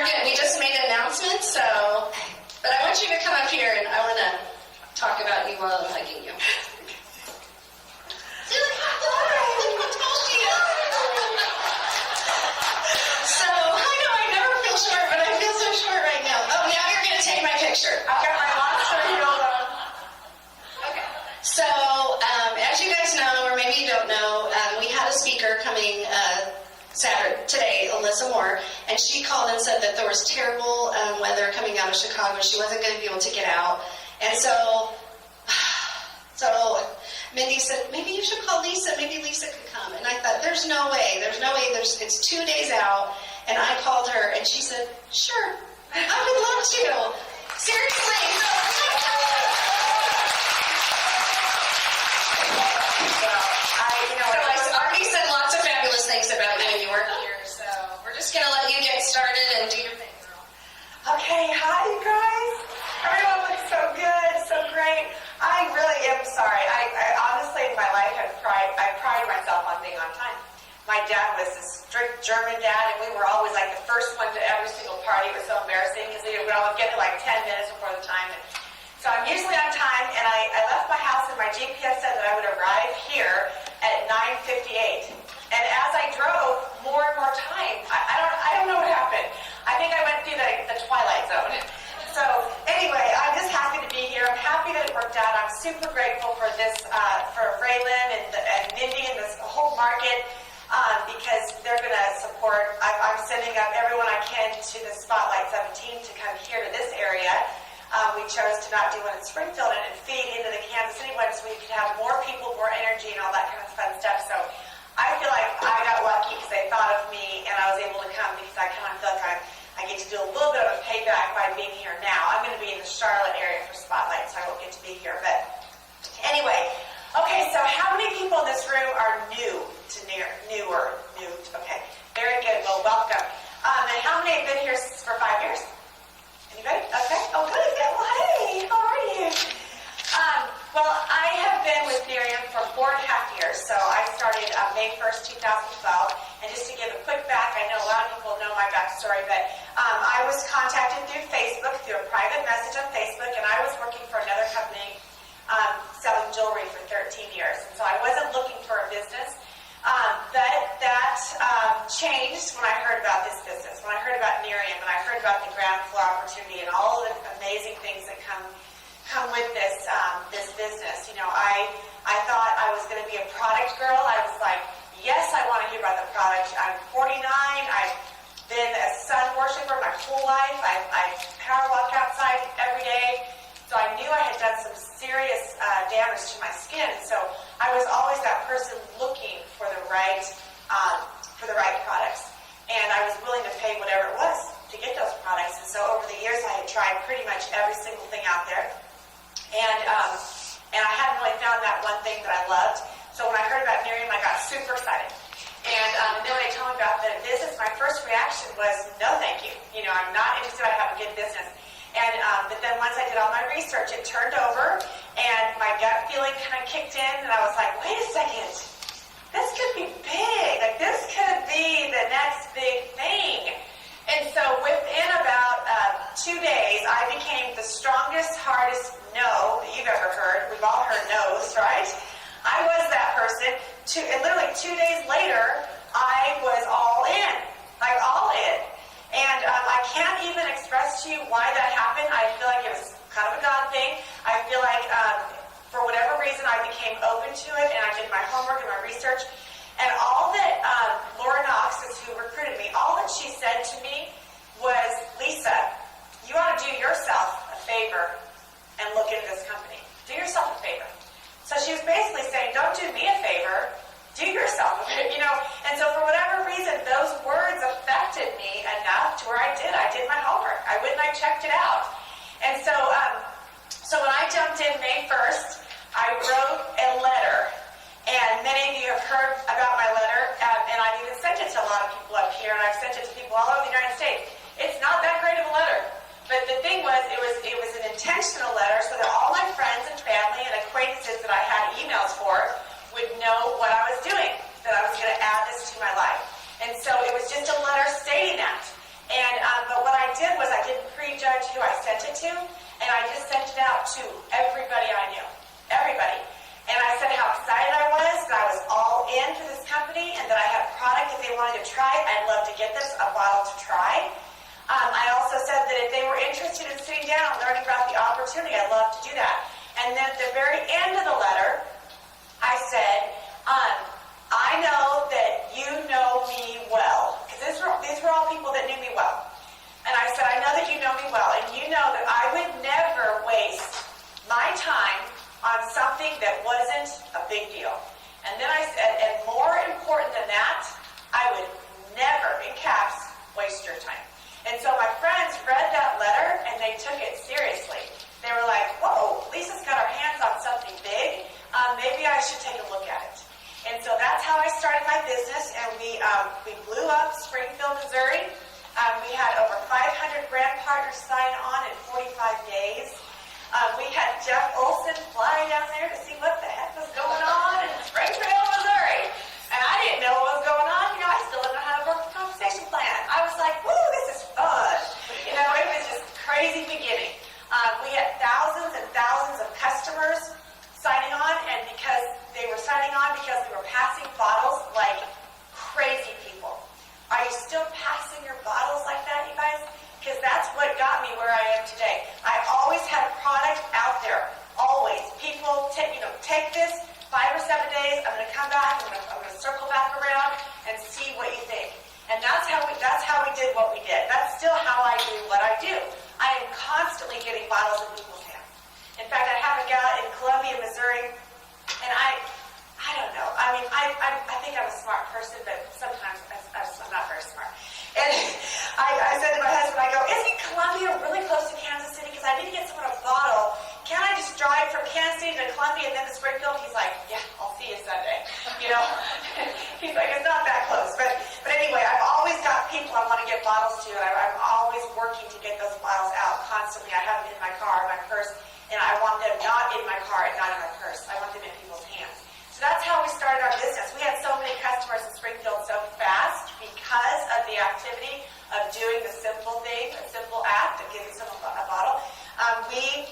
We just made an announcement, so, but I want you to come up here and I want to talk about you while I'm hugging you. So, I know I never feel short, but I feel so short right now. Oh, now you're going to take my picture. I've got my monster heels on. Okay. So, as you guys know, or maybe you don't know, we had a speaker coming today, Alyssa Moore, and she called and said that there was terrible weather coming out of Chicago. She wasn't going to be able to get out. And so Mindy said, maybe you should call Lisa. Maybe Lisa could come. And I thought, there's no way. It's 2 days out. And I called her, and she said, sure, I would love to. Seriously. I already said lots of fabulous things about you when you weren't here. So we're just going to let you get started and do your thing, girl. Okay, hi you guys. Everyone looks so good, so great. I really am sorry. I honestly in my life I pride myself on being on time. My dad was a strict German dad, and we were always like the first one to every single party. It was so embarrassing because we would always get there like 10 minutes before the time. And so I'm usually on time, and I left my house, and my GPS said that I would arrive here at 9:58. And as I drove more and more time, I don't know what happened. I think I went through the twilight zone. So anyway, I'm just happy to be here. I'm happy that it worked out. I'm super grateful for this, for Raylan and Mindy and this whole market, because they're going to support. I'm sending up everyone I can to the Spotlight 17 to come here to this area. We chose to not do one in Springfield and feed into the Kansas City one so we could have more people, more energy, and all that kind of fun stuff. So I feel like I got lucky because they thought of me and I was able to come because I kind of feel like I get to do a little bit of a payback by being here now. I'm going to be in the Charlotte area for Spotlight, so I won't get to be here. But anyway, okay, so how many people in this room are new to newer? Okay, very good. Well, welcome. And how many have been here for 5 years? Anybody? Okay. Oh, good. Well, hey, how are you? Well, I have been with Nerium for 4.5 years. So I started May 1st, 2012. And just to give a quick back, I know a lot of people know my backstory, but I was contacted through Facebook, through a private message on Facebook, and I was working for another company selling jewelry for 13 years. And so I wasn't looking for a business. But that changed when I heard about this business, when I heard about Nerium, and I heard about the ground floor opportunity and all of the amazing things that come with this business. You know, I thought I was going to be a product girl. I was like, yes, I want to hear about the product. I'm 49. I've been a sun worshiper my whole life. I power walk outside every day. So I knew I had done some serious damage to my skin. So I was always that person looking for the right products. And I was willing to pay whatever it was to get those products. And so over the years, I had tried pretty much every single thing out there. And I hadn't really found that one thing that I loved. So when I heard about Nerium, I got super excited. And then when they told me about the business, my first reaction was, no, thank you. You know, I'm not interested. I have a good business. And but then once I did all my research, it turned over, and my gut feeling kind of kicked in, and I was like, wait a second. This could be big. Like, this could be the next big thing. And so within about 2 days, I became the strongest, hardest no that you've ever heard. We've all heard no's, right? I was that person. And literally 2 days later, I was all in. Like, all in. And I can't even express to you why that happened. I feel like it was kind of a God thing. I feel like for whatever reason, I became open to it, and I did my homework and my research. And all that Laura Knox is who recruited me, all that she said to me was, Lisa, you ought to do yourself a favor and look into this company. Do yourself a favor. So she was basically saying, don't do me a favor, do yourself a favor, you know. And so for whatever reason, those words affected me enough to where I did my homework. I went and I checked it out. And so when I jumped in May 1st, I wrote a letter. And many of you have heard about my letter, and I've even sent it to a lot of people up here, and I've sent it to people all over the United States. It's not that great of a letter. But the thing was, it was an intentional letter so that all my friends and family and acquaintances that I had emails for would know what I was doing, that I was going to add this to my life. And so it was just a letter stating that. And but what I to, and I just sent it out to everybody I knew. Everybody. And I said how excited I was, that I was all in for this company, and that I had a product if they wanted to try it. I'd love to get this, a bottle to try. I also said that if they were interested in sitting down and learning about the opportunity, I'd love to do that. And then at the very end of the letter, I said, I know that you know me well. Because these were all people that knew me well. And I said, I know that you know me well, and you know that I would never waste my time on something that wasn't a big deal. And then I said, and more important than that, I would never, in caps, waste your time. And so my friends read that letter, and they took it seriously. They were like, whoa, Lisa's got her hands on something big. Maybe I should take a look at it. And so that's how I started my business, and we blew up Springfield, Missouri. We had over 500 brand partners sign on in 45 days. We had Jeff Olson fly down there to see what the heck was going on in Springfield, Missouri. And I didn't know what was going on. I still didn't know how to work the compensation plan. I was like, woo, this is fun. It was just crazy beginning. We had thousands and thousands of customers signing on, and because they were signing on because we were passing bottles like crazy people. Are you still passing your bottles like that, you guys? Because that's what got me where I am today. I always had product out there. Always. People take this 5 or 7 days. I'm going to come back. I'm going to circle back around and see what you think. And that's how we did what we did. That's still how I do what I do. I am constantly getting bottles in people's hands. In fact, I have a gal in Columbia, Missouri, and I don't know. I mean, I think I'm a smart person, but sometimes I'm not very smart. And I said to my husband, I go, isn't Columbia really close to Kansas City? Because I need to get someone a bottle. Can't I just drive from Kansas City to Columbia and then to Springfield? He's like, yeah, I'll see you Sunday. He's like, it's not that close. But anyway, I've always got people I want to get bottles to, and I'm always working to get those bottles out constantly. I have them in my car, my purse, and I want them not in my car and not in my purse. I want them in people's hands. So that's how we started our business. We had so many customers in Springfield so fast because of the activity of doing the simple thing, a simple act of giving someone a bottle. We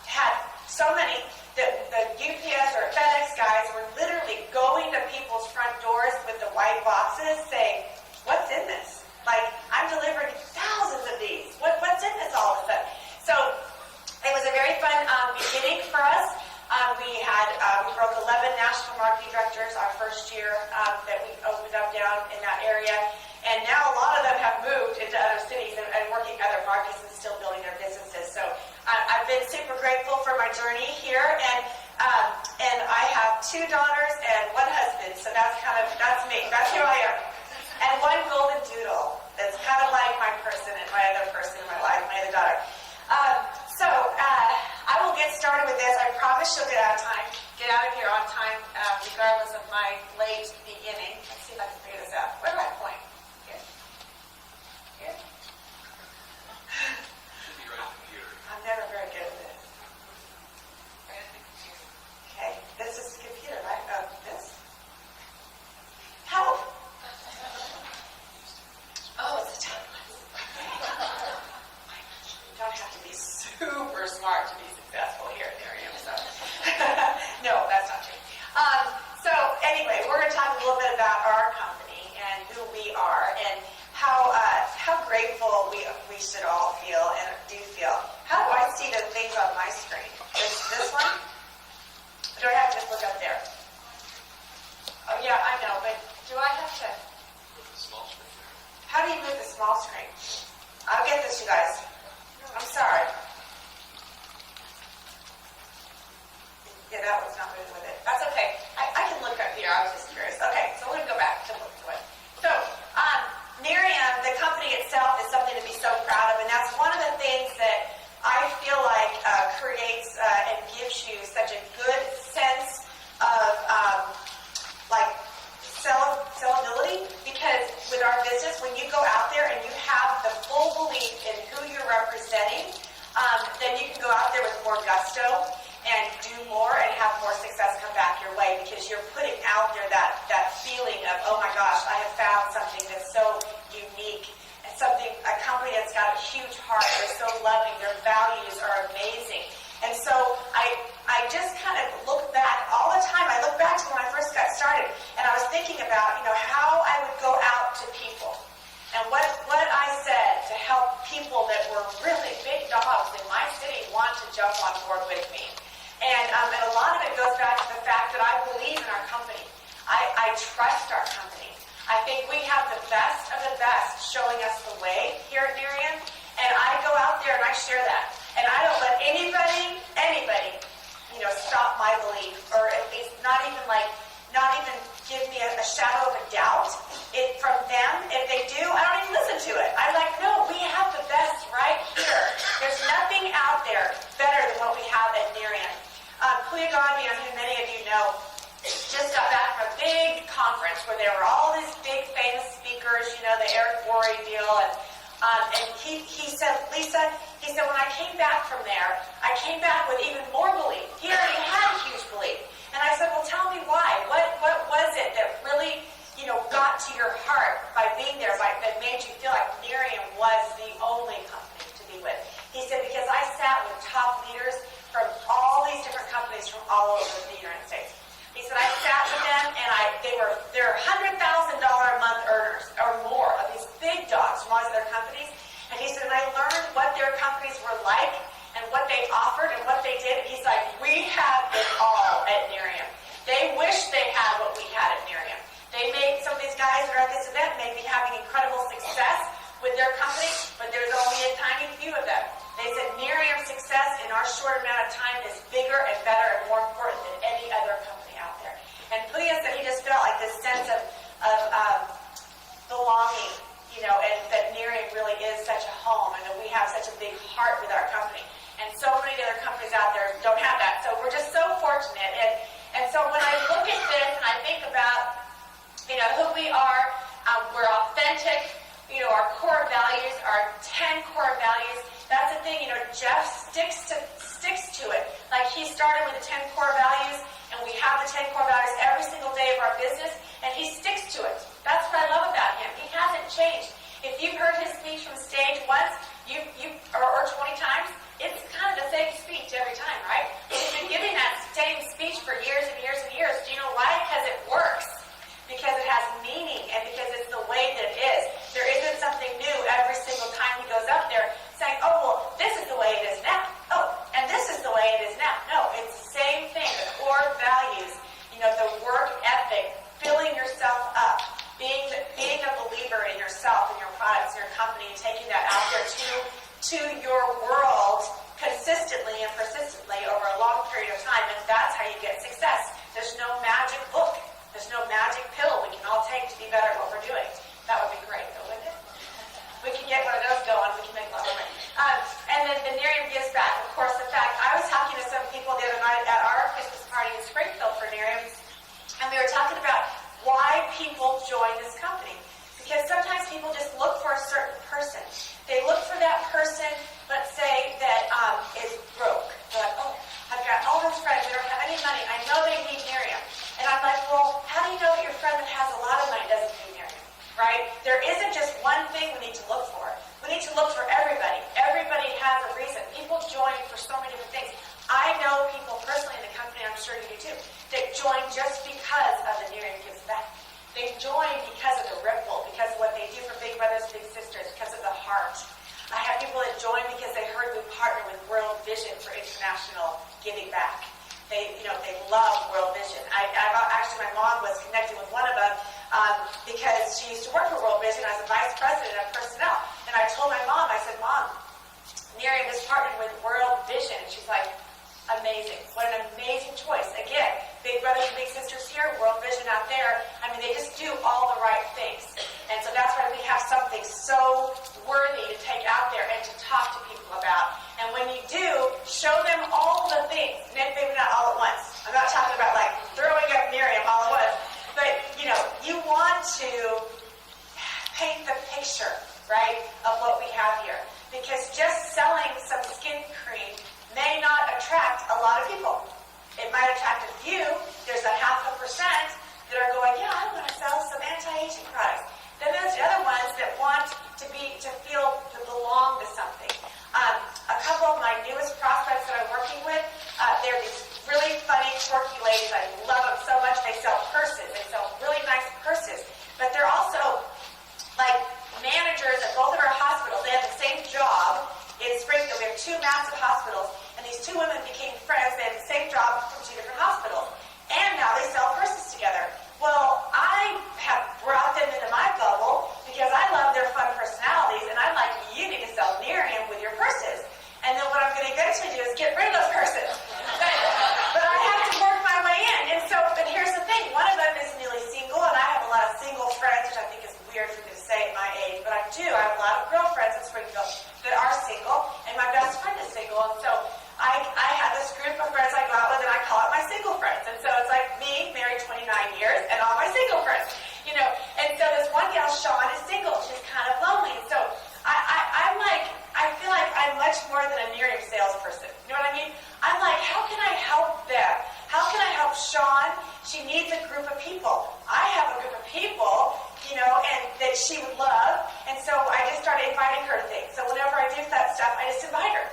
had so many that the UPS or FedEx guys were literally going to people's front doors with the white boxes saying, what's in this? Like, I'm delivering thousands of these. What's in this all of a sudden? So it was a very fun beginning for us. We broke 11 national marketing directors our first year that we opened up down in that area. And now a lot of them have moved into other cities and working other markets and still building their businesses. So I've been super grateful for my journey here. And I have 2 daughters and 1 husband. So that's me. That's who I am. And 1 golden doodle that's kind of like my person and my other person in my life, my other daughter. So I will get started with this. I promise you'll get out of here on time, regardless of my late beginning. Let's see if I can figure this out. Where do I point? Here? Here? Should be right at the computer. I'm never very good at this. Okay, this is the computer, right? This? How? Oh, it's a tablet. You don't have to be super smart to be successful here at Nerium, so. No, that's not true. So anyway, we're going to talk a little bit about our company and who we are and how grateful we should all feel and do feel. How do I see the things on my screen? This one? Or do I have to just look up there? Oh yeah, I know, but do I have to? With the small screen there. How do you move the small screen? I'll get this, you guys. I'm sorry. Yeah, that one's not moving with it. That's okay. I can look up here. I was just curious. Okay, so we're going to go back to look to it. So, Nerium, the company itself, is something to be so proud of, and that's one of the things that I feel like creates and gives you such a good sense of sellability, because with our business, when you go out there and you have the full belief in who you're representing, then you can go out there with more gusto and do more and have more success come back your way, because you're putting out there that feeling of, oh my gosh, I have found something that's so unique, and a company company that's got a huge heart. They're so loving. Their values are amazing. And so I just kind of look back all the time. I look back to when I first got started, and I was thinking about, how I would go out to people and what I said to help people that were really big dogs in my city want to jump on board with me. And a lot of it goes back to the fact that I believe in our company. I trust our company. I think we have the best of the best showing us the way here at Nerium, and I go out there and I share that. And I don't let anybody, stop my belief, or at least not even give me a shadow of a doubt from them. If they do, I don't even listen to it. I'm like, no, we have the best right here. There's nothing out there better than what we have at Nerium. Puya Gandhi, who many of you know, just got back from a big conference where there were all these big famous speakers, the Eric Worre deal, and he said, Lisa, when I came back from there, I came back with even more belief. He already had a huge belief. And I said, well, tell me why. What was it that really, got to your heart by being there, that made you feel like Nerium was the only company to be with? He said, because I sat with top leaders from all these different companies from all over the United States. He said, I sat with them, and they're $100,000 a month earners or more of these big dogs from all these other companies. And he said, and I learned what their companies were like and what they offered and what they did. And he's like, we have it all at Nerium. They wish they had what we had at Nerium. Some of these guys that are at this event may be having incredible success with their company, but there's only a tiny few of them. They said Nerium's success in our short amount of time is bigger and better and more important than any other company out there. And Puya said he just felt like this sense of belonging, and that Nerium really is such a home, and that we have such a big heart with our company. And so many other companies out there don't have that. So we're just so fortunate. And so when I look at this and I think about, who we are, we're authentic, our core values, our 10 core values. That's the thing, Jeff sticks to it. Like he started with the 10 core values, and we have the 10 core values every single day of our business, and he sticks to it. That's what I love about him. He hasn't changed. If you've heard his speech from stage once, or 20 times, it's kind of the same speech every time, right? He's been giving that same speech for years and years and years. Do you know why? Because it works. Because it has meaning, and because it's the way that it is. There isn't something new every single time he goes up there saying, oh, well, this is the way it is now. Oh, and this is the way it is now. No, it's the same thing. The core values, the work ethic, filling yourself up, being a believer in yourself and your products and your company, and taking that out there to your world consistently and persistently over a long period of time, and that's how you get success. There's no magic book. There's no magic pill we can all take to be better at what we're doing. That would be great, though, wouldn't it? We can get one of those going. We can make a lot of money. And then the Nerium gives back. Of course, the fact, I was talking to some people the other night at our Christmas party in Springfield for Nerium, and we were talking about why people join this company. Because sometimes people just look for a certain person. They look for that person, let's say, that is broke. They're like, oh, I've got all those friends that don't have any money. I know they need Nerium. And I'm like, well, how do you know that your friend that has a lot of money doesn't need Nerium, right? There isn't just one thing we need to look for. We need to look for everybody. Everybody has a reason. People join for so many different things. I know people personally in the company, I'm sure you do too, that join just because of the Nerium Gives Back. They join because of the ripple, because of what they do for big brothers, big sisters, because of the heart. I have people that join because they heard we partner with World Vision for international giving back. They love World Vision. Actually, my mom was connected with one of them because she used to work for World Vision as a vice president of personnel. And I told my mom, I said, Mom, Nerium is partnered with World Vision. And she's like, amazing. What an amazing choice. Again, big brothers and big sisters here, World Vision out there. I mean, they just do all the right things. And so that's why we have something so worthy to take out there and to talk to people about. And when you do, show them all the things. Maybe not all at once. I'm not talking about like throwing up Nerium all at once. But, you want to paint the picture, right, of what we have here. Because just selling some skin cream may not attract a lot of people. It might attract a few. There's a 0.5% that are going, yeah, I'm going to sell some anti-aging products. Then there's the other ones that want to feel the two women became friends. They had the same job from two different hospitals. And now they sell purses together. Well, I have brought them into my bubble because I love their fun personalities, and I'm like, you need to sell Nerium with your purses. And then what I'm going to eventually do is get rid of those purses. But I have to work my way in. And so, but here's the thing. One of them is newly single, and I have a lot of single friends, which I think is weird for me to say at my age, but I do. I have a lot of girlfriends in Springfield that are single, and my best friend is single. And so I have this group of friends I go out with, and I call it my single friends. And so it's like me, married 29 years, and all my single friends. You know, and so this one gal, Sean, is single. She's kind of lonely. And so I'm like, I feel like I'm much more than a Nerium salesperson. You know what I mean? I'm like, how can I help them? How can I help Sean? She needs a group of people. I have a group of people, you know, and that she would love. And so I just started inviting her to things. So whenever I do that stuff, I just invite her.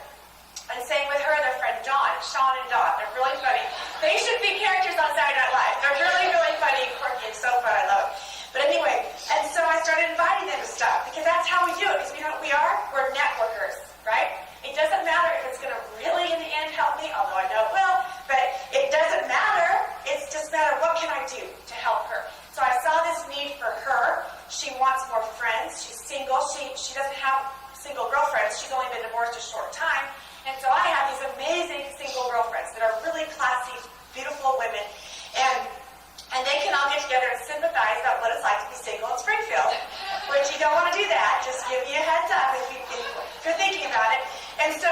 And same with her, their friend Dawn, Sean and Dawn. They're really funny. They should be characters on Saturday Night Live. They're really, really funny and quirky and so fun. I love it. But anyway, and so I started inviting them to stuff because that's how we do it. Because you know what we are? We're networkers, right? It doesn't matter if it's going to really, in the end, help me, although I know it will. But it doesn't matter. It's just matter what can I do to help her. So I saw this need for her. She wants more friends. She's single. She doesn't have single girlfriends. She's only been divorced a short time. And so I have these amazing single girlfriends that are really classy, beautiful women. And they can all get together and sympathize about what it's like to be single in Springfield. Which you don't want to do that. Just give you a heads up if you're thinking about it. And so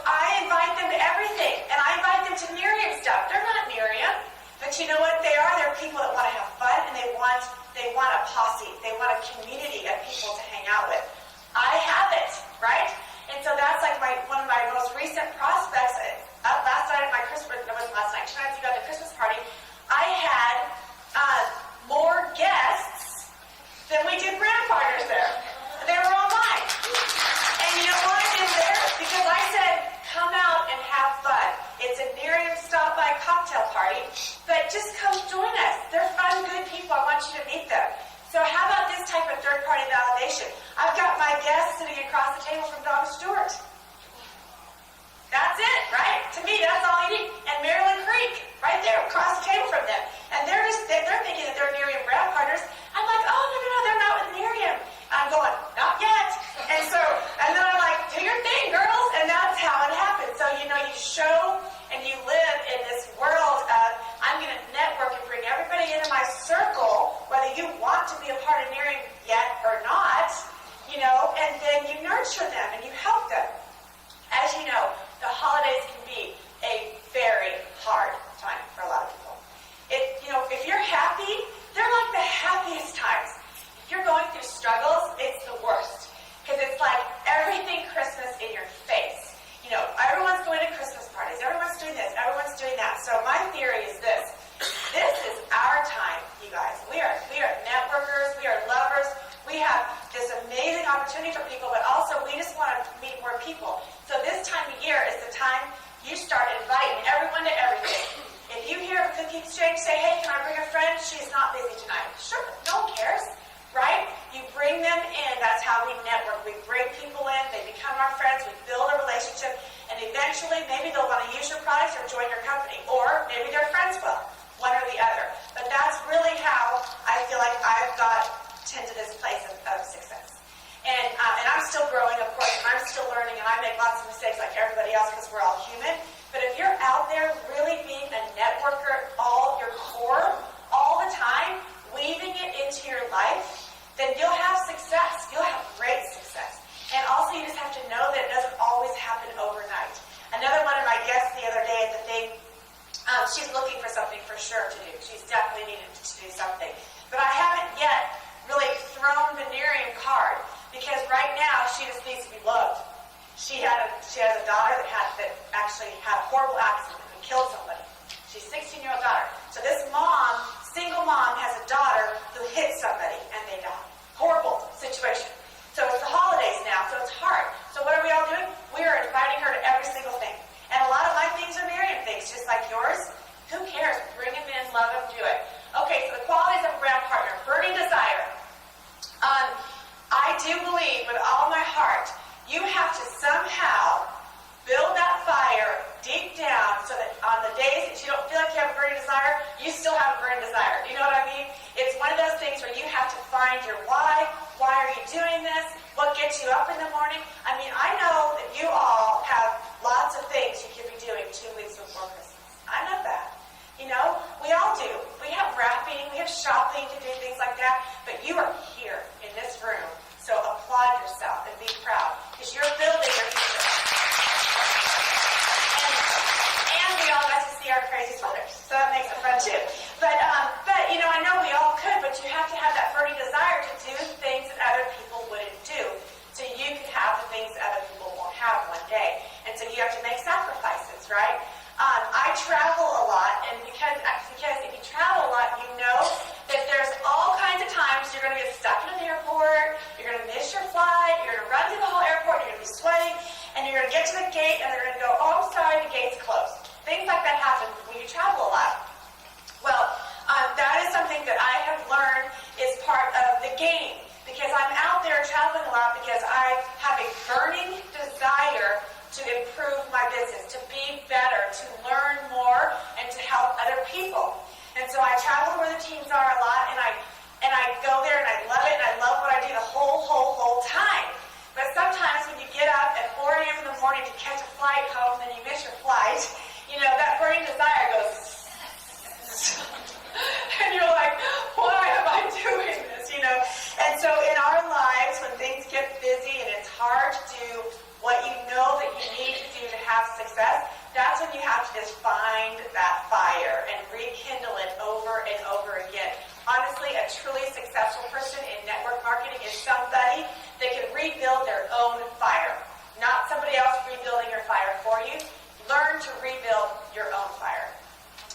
I invite them to everything. And I invite them to Nerium stuff. They're not Nerium. But you know what they are? They're people that want to have fun, and they want a posse. They want a community of people to hang out with. I have it, right? And so that's like one of my most recent prospects. Last night at my Christmas, no, it wasn't last night, 2 nights ago at the Christmas party, I had more guests than we did brand partners there. They were all mine. And you know why I did there? Because I said, come out and have fun. It's a Nerium stop-by cocktail party, but just come join us. They're fun, good people. I want you to meet them. So how about this type of third-party validation? I've got my guest sitting across the table from Donna Stewart. That's it, right? To me, that's all you need. And Maryland Creek, right there, across the table from them. And they're thinking that they're Nerium brand partners. I'm like, oh, no, they're not with Nerium. I'm going, not yet. And then I'm like, do your thing, girls. And that's how it happens. So, you know, you show and you live in this world of, I'm going to network and bring everybody into my circle, whether you want to be a part of Nerium yet or not, you know, and then you nurture them and you help them. As you know, the holidays can be a very hard time for a lot of people. If you're happy, they're like the happiest times. If you're going through struggles, it's the worst. Because it's like everything Christmas in your face. You know, everyone's going to Christmas parties. Everyone's doing this. Everyone's doing that. So my theory is this. This is our time, you guys. We are networkers. We are lovers. We have this amazing opportunity for people, but also we just want to meet more people. So this time of year is the time you start inviting everyone to everything. If you hear a cookie exchange, say, hey, can I bring a friend? She's not busy tonight. Sure, no one cares, right? You bring them in. That's how we network. We bring people in. They become our friends. We build a relationship. And eventually, maybe they'll want to use your products or join your company. Or maybe their friends will, one or the other. But that's really how I feel like I've got to this place of success. And I'm still growing, of course, and I'm still learning, and I make lots of mistakes like everybody else because we're all human. But if you're out there really being a networker, all your core, all the time, weaving it into your life, then you'll have success. You'll have great success. And also you just have to know that it doesn't always happen overnight. Another one of my guests the other day at the thing, she's looking for something for sure to do. She's definitely needed to do something. But I haven't yet really thrown the Nerium card because right now she just needs to be loved. She has a daughter that actually had a horrible accident and killed somebody. She's a 16-year-old daughter. So this mom, single mom, has a daughter who hit somebody and they died. Horrible situation. So it's the holidays now, so it's hard. So what are we all doing? We are inviting her to every single thing. And a lot of my things are Nerium things, just like yours. Who cares? Bring them in, love them, do it. Okay, so the qualities of a brand partner. Burning desire. I do believe with all my heart, you have to somehow build that Why are you doing this? What gets you up in the morning? I mean, I know that you all have lots of things you could be doing 2 weeks before Christmas. I know that. You know, we all do. We have wrapping, we have shopping to do, things like that. But you are here in this room, so applaud yourself and be proud because you're building your future. And we all got to see our crazy sweaters, so that makes it fun too. But you know, I know we all could, but you have to have that burning desire to do things that other people wouldn't do, so you can have the things that other people won't have one day. And so you have to make sacrifices, right? I travel a lot, and because if you travel a lot, you know that there's all kinds of times you're going to get stuck in an airport, you're going to miss your flight, you're going to run through the whole airport, you're going to be sweating, and you're going to get to the gate, and they're going to go, oh, I'm sorry, the gate's closed. Things like that happen when you travel a lot. Well, that is something that I have learned is part of the game, because I'm out there traveling a lot because I have a burning desire to improve my business, to be better, to learn more, and to help other people. And so I travel where the teams are a lot, and I go there, and I love it, and I love what I do the whole time. But sometimes when you get up at 4 a.m. in the morning to catch a flight home, and you miss your flight, you know, that burning desire goes, and you're like, why am I doing this, you know? And so in our lives, when things get busy and it's hard to do what you know that you need to do to have success, that's when you have to just find that fire and rekindle it over and over again. Honestly, a truly successful person in network marketing is somebody that can rebuild their own fire, not somebody else rebuilding your fire for you. Learn to rebuild your own fire.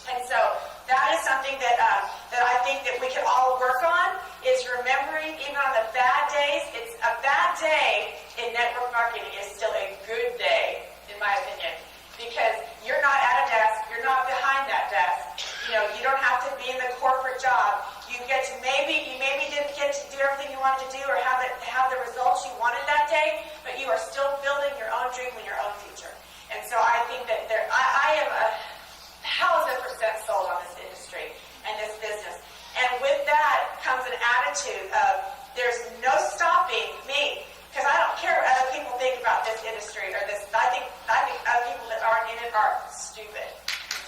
And so that is something that I think that we can all work on, is remembering even on the bad days. It's a bad day in network marketing is still a good day, in my opinion, because you're not at a desk, you're not behind that desk. You know, you don't have to be in the corporate job. You maybe didn't get to do everything you wanted to do or have the results you wanted that day, but you are still building your own dream and your own future. And so I think that I am 1,000% sold on this industry and this business. And with that comes an attitude of there's no stopping me, because I don't care what other people think about this industry or this. I think other people that aren't in it are stupid.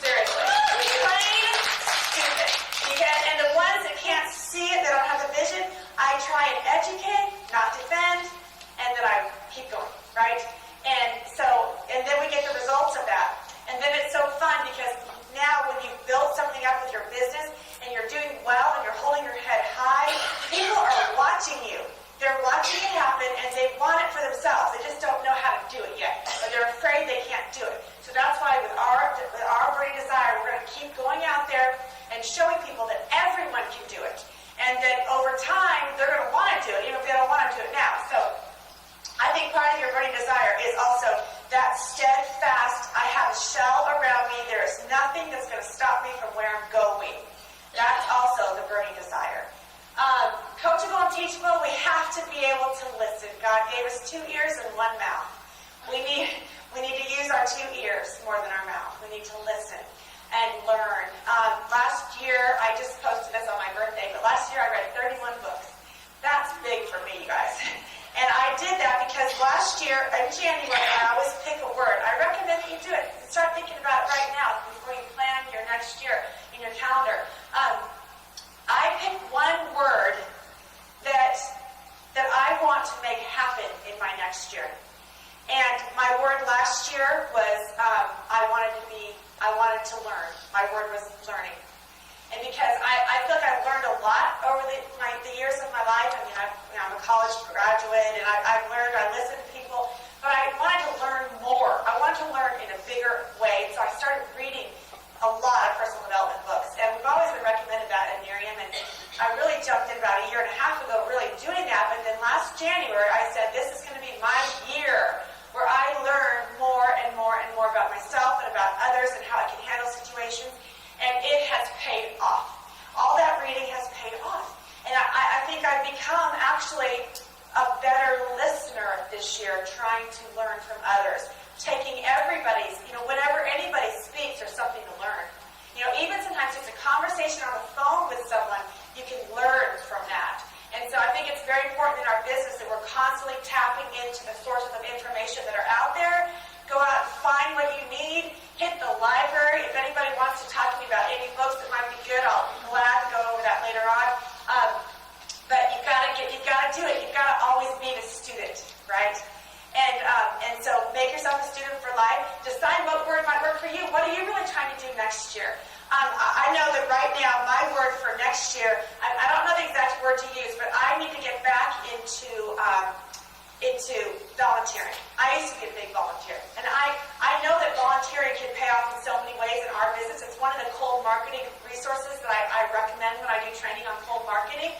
Seriously. Plain stupid. And the ones that can't see it, that don't have the vision, I try and educate, not defend, and then I keep going, right? And then we get the results of that. And then it's so fun because now when you've built something up with your business and you're doing well and you're holding your head high, people are watching you. They're watching it happen and they want it for themselves. They just don't know how to do it yet. Or they're afraid they can't do it. So that's why with our burning desire, we're going to keep going out there and showing people that everyone can do it. And then over time, they're going to want to do it, even if they don't want to do it now. So I think part of your burning desire is also that steadfast, I have a shell around me, there is nothing that's going to stop me from where I'm going. That's also the burning desire. Coachable and teachable, we have to be able to listen. God gave us 2 ears and 1 mouth. We need to use our 2 ears more than our mouth. We need to listen and learn. Last year, I just posted this on my birthday, but last year I read 31 books. That's big for me, you guys. And I did that because last year, in January, I always pick a word. I recommend that you do it. Start thinking about it right now before you plan your next year in your calendar. I picked one word that I want to make happen in my next year. And my word last year was I wanted to learn. My word was learning. And because I feel like I've learned a lot over the years of my life. I mean, I'm a college graduate, and I've learned, I listen to people, but I wanted to learn more. I wanted to learn in a bigger way, so I started reading a lot of personal development books. And we've always been recommended that at Nerium, and I really jumped in about 1.5 years ago really doing that, but then last January I said, this is going to be my year where I learn more and more and more about myself and about others and how I can handle situations. And it has paid off. All that reading has paid off. And I think I've become actually a better listener this year, trying to learn from others. Taking everybody's, whenever anybody speaks, there's something to learn. Even sometimes it's a conversation on the phone with someone, you can learn from that. And so I think it's very important in our business that we're constantly tapping into the sources of information that are out there. Go out and find what you need. Hit the library. If anybody wants to talk to me about any books that might be good, I'll be glad to go over that later on. But you've got to do it. You've got to always be a student, right? And so make yourself a student for life. Decide what word might work for you. What are you really trying to do next year? I know that right now my word for next year, I don't know the exact word to use, but I need to get back into volunteering. I used to be a big volunteer. And I know that volunteering can pay off in so many ways in our business. It's one of the cold marketing resources that I recommend when I do training on cold marketing.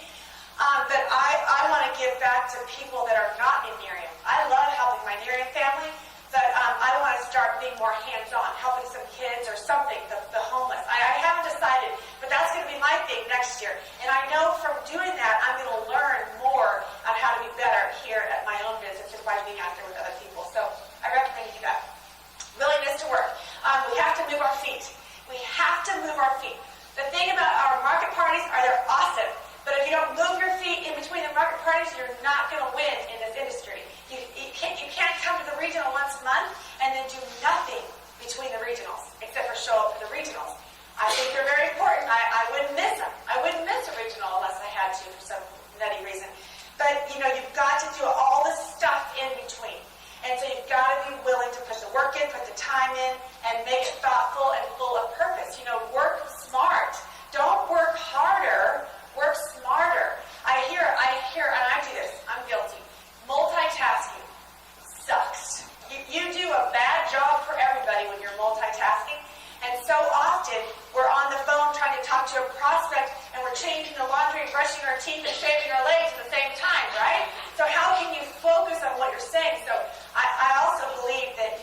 But I want to give back to people that are not in Nerium. I love helping my Nerium family, but I want to start being more hands-on, helping some kids or something, the homeless. I haven't decided, but that's going to be my thing next year. And I know from doing that, I'm going to learn more on how to be better here at my own business just by being out there with other people. So I recommend you do that. Willingness to work. We have to move our feet. We have to move our feet. The thing about our market parties are they're awesome. But if you don't move your feet in between the market parties, you're not going to win in this industry. You can't come to the regional once a month and then do nothing between the regionals, except for show up for the regionals. I think they're very important. I wouldn't miss them. I wouldn't miss a regional unless I had to for some nutty reason. But, you've got to do all the stuff in between. And so you've got to be willing to put the work in, put the time in, and make it thoughtful and full of purpose. Work smart. Don't work harder. Work smarter. I hear, and I do this. I'm guilty. Multitasking sucks. You do a bad job for everybody when you're multitasking. And so often, we're on the phone trying to talk to a prospect, and we're changing the laundry, brushing our teeth, and shaving our legs at the same time, right? So how can you focus on what you're saying? So I also believe that,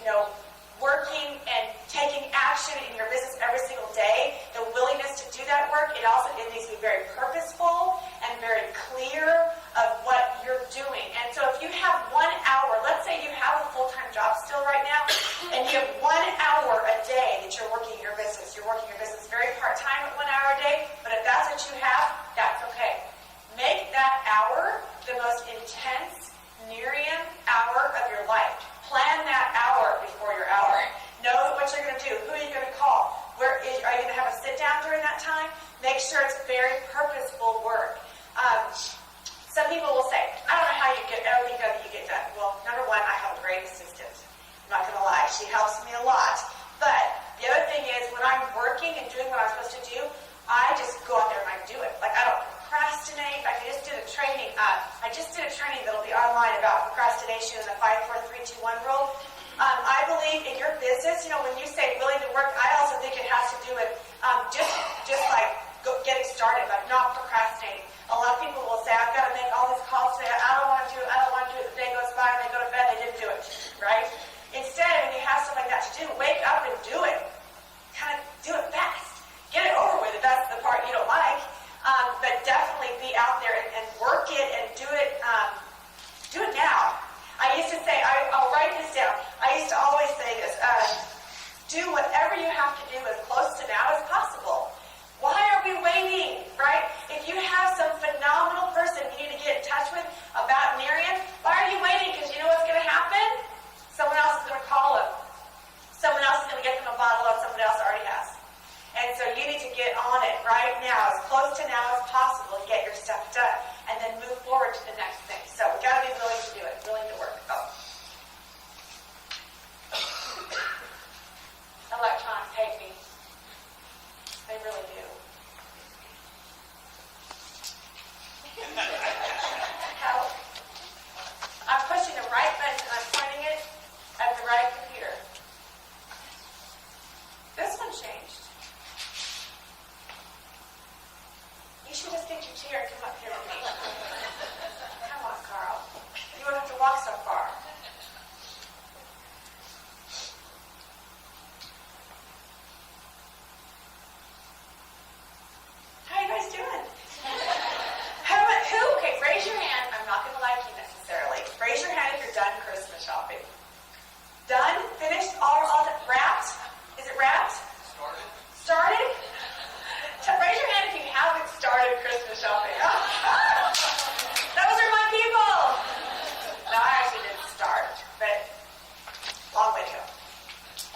working and taking action in your business every single day, the willingness to do that work, it needs to be very purposeful and very clear of what you're doing. And so if you have 1 hour, let's say you have a full-time job still right now, and you have 1 hour a day that you're working your business. You're working your business very part-time at 1 hour a day, but if that's what you have, that's okay. Make that hour the most intense Nerium hour of your life. Plan that hour before your hour. Know what you're going to do. Who are you going to call? Are you going to have a sit-down during that time? Make sure it's very purposeful work. Some people will say, I don't know how you get everything done that you get done. Well, number one, I have a great assistant. I'm not going to lie. She helps me a lot. But the other thing is, when I'm working and doing what I'm supposed to do, I just go out there and I do it. Like, I don't procrastinate. In fact, I just did a training. That'll be online about procrastination and the 5, 4, 3, 2, 1 rule. I believe in your business, when you say willing to work, I also think it has to do with just like getting started, like not procrastinating. A lot of people will say, I've got to make all these calls today. I don't want to do it. The day goes by and they go to bed, they didn't do it, right? Instead, when you have something like that to do, wake up and do it. Kind of do it fast. Get it over with if that's the part you don't like. But definitely be out there and work it and do it now. I used to say, I'll write this down. I used to always say this, do whatever you have to do as close to now as possible. Why are we waiting, right? If you have some phenomenal person you need to get in touch with about Nerium, why are you waiting? Because you know what's going to happen? Someone else is going to call them. Someone else is going to get them a bottle of someone else already has. And so you need to get on it right now, as close to now as possible, to get your stuff done, and then move forward to the next thing. So we've got to be willing to do it, willing to work. Electronics hate me. They really do. Help. I'm pushing the right button and I'm pointing it at the right computer. This one changed. You should just get your chair and come up here with me. Come on, Carl. You won't have to walk so far. How you guys doing? Who? Okay, raise your hand. I'm not going to like you necessarily. Raise your hand if you're done Christmas shopping. Done? Finished? All wrapped? Is it wrapped? Started? Raise your hand if you haven't started Christmas shopping. Those are my people. No, I actually didn't start, but long way to go.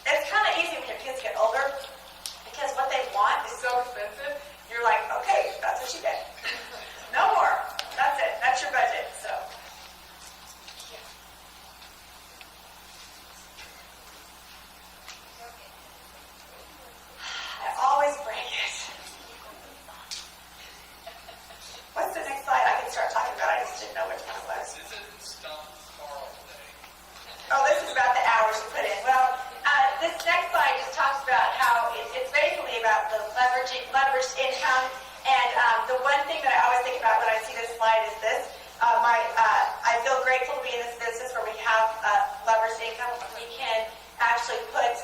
It's kind of easy when your kids get older because what they want is so expensive. You're like, okay, that's what you get. No more. That's it. That's your budget. So. I always break it. What's the next slide? I can start talking about it. I just didn't know which one it was. Is it Stump Carl Day? Oh, this is about the hours you put in. Well, this next slide just talks about how it's basically about the leveraged income. And the one thing that I always think about when I see this slide is this. I feel grateful to be in this business where we have leveraged income. We can actually put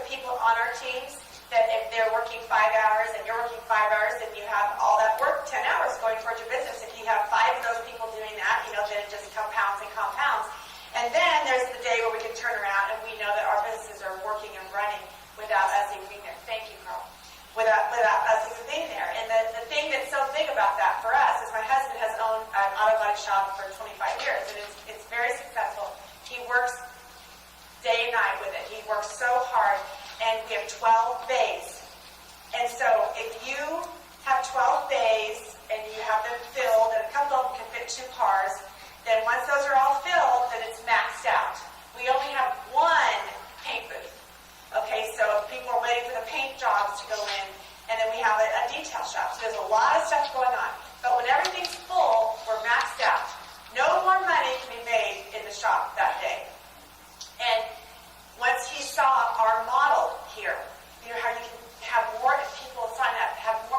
people on our teams that if they're working 5 hours and you're working 5 hours, then you have all that work, 10 hours going towards your business. If you have 5 of those people doing that, then it just compounds and compounds. And then there's the day where we can turn around and we know that our businesses are working and running without us even being there. Thank you, Carl. Without us even being there. And the thing that's so big about that for us is my husband has owned an auto body shop for 25 years, and it's very successful. He works day and night with it. He works so hard, and we have 12 bays. And so if you have 12 bays and you have them filled, and a couple of them can fit 2 cars, then once those are all filled, then it's maxed out. We only have 1 paint booth. Okay, so people are waiting for the paint jobs to go in, and then we have a detail shop. So there's a lot of stuff going on. But when everything's full, we're maxed out. No more money can be made in the shop that day. And once he saw our model here, how you can have more people sign up, help them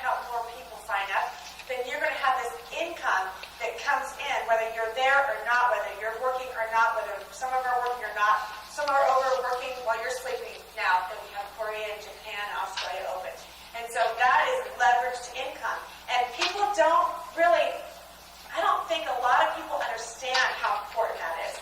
help more people sign up, then you're going to have this income that comes in, whether you're there or not, whether you're working or not, whether some of them are working or not. Some are overworking while you're sleeping now, and we have Korea and Japan and Australia open. And so that is leveraged income. And people don't really, I don't think a lot of people understand how important that is.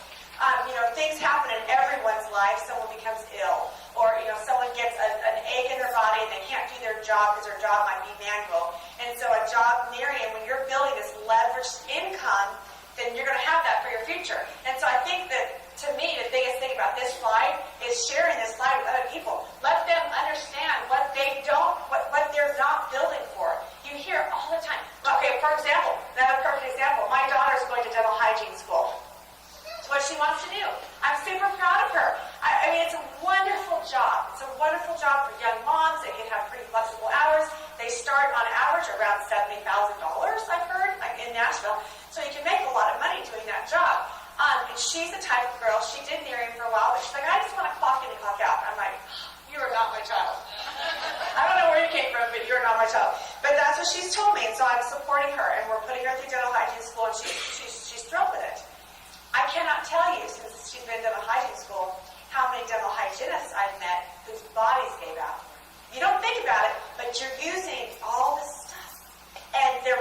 Things happen in everyone's life. Someone becomes ill, or someone gets an ache in their body and they can't do their job because their job might be manual. And so a job, Nerium, when you're building this leveraged income, then you're going to have that for your future. And so I think that, to me, the biggest thing about this slide is sharing this slide with other people. Let them understand what they're not building for. You hear all the time. Okay, for example, another perfect example, my daughter's going to dental hygiene school. It's what she wants to do. I'm super proud of her. I mean, it's a wonderful job. It's a wonderful job for young moms. They can have pretty flexible hours. They start on average around $70,000, I've heard, like in Nashville. So you can make a lot of money doing that job. And she's the type of girl, she did Nerium for a while, but she's like, I just want to clock in and clock out. I'm like, you are not my child. I don't know where you came from, but you're not my child. But that's what she's told me, and so I'm supporting her, and we're putting her through dental hygiene school, and she's thrilled with it. I cannot tell you, since she's been in dental hygiene school, how many dental hygienists I've met whose bodies gave out. You don't think about it, but you're using all this stuff. And they're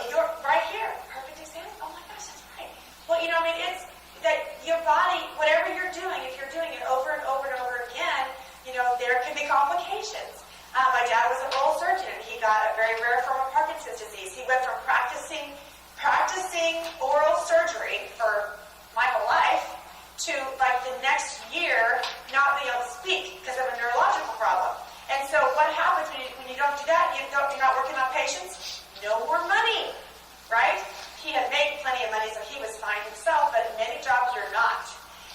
you're right here, perfect example. Oh my gosh, that's right. Well, it's that your body, whatever you're doing, if you're doing it over and over and over again, there can be complications. My dad was an oral surgeon, and he got a very rare form of Parkinson's disease. He went from practicing oral surgery for my whole life to, like, the next year not being able to speak because of a neurological problem. And so what happens when you don't do that? You're not working on patients? No more money, right? He had made plenty of money, so he was fine himself, but many jobs you're not.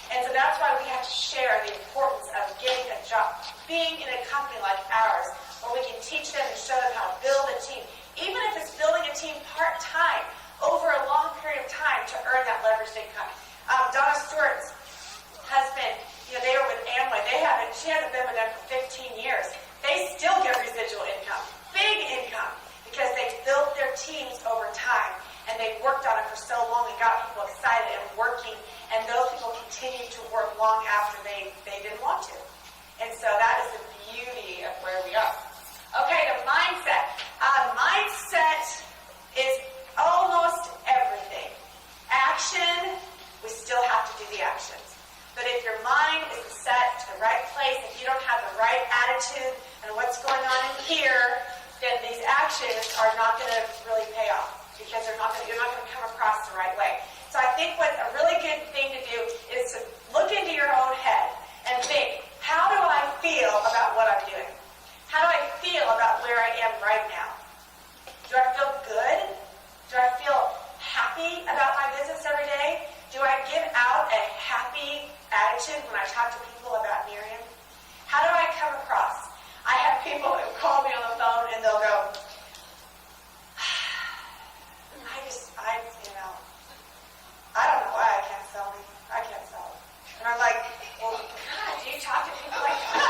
And so that's why we have to share the importance of getting a job, being in a company like ours, where we can teach them and show them how to build a team, even if it's building a team part-time, over a long period of time to earn that leveraged income. Donna Stewart's husband, they were with Amway. She hasn't been with them for 15 years. They still get residual income, big income, because they built their teams over time, and they worked on it for so long and got people excited and working, and those people continued to work long after they didn't want to. And so that is the beauty of where we are. Okay, the mindset. Mindset is almost everything. Action, we still have to do the actions. But if your mind is set to the right place, if you don't have the right attitude and what's going on in here, then these actions are not going to really pay off. because you're not going to come across the right way. So I think what a really good thing to do is to look into your own head and think, how do I feel about what I'm doing? How do I feel about where I am right now? Do I feel good? Do I feel happy about my business every day? Do I give out a happy attitude when I talk to people about Nerium? How do I come across? I have people who call me on the phone and they'll go, I don't know why I can't sell anything. I can't sell it. And I'm like, well, God, do you talk to people like that?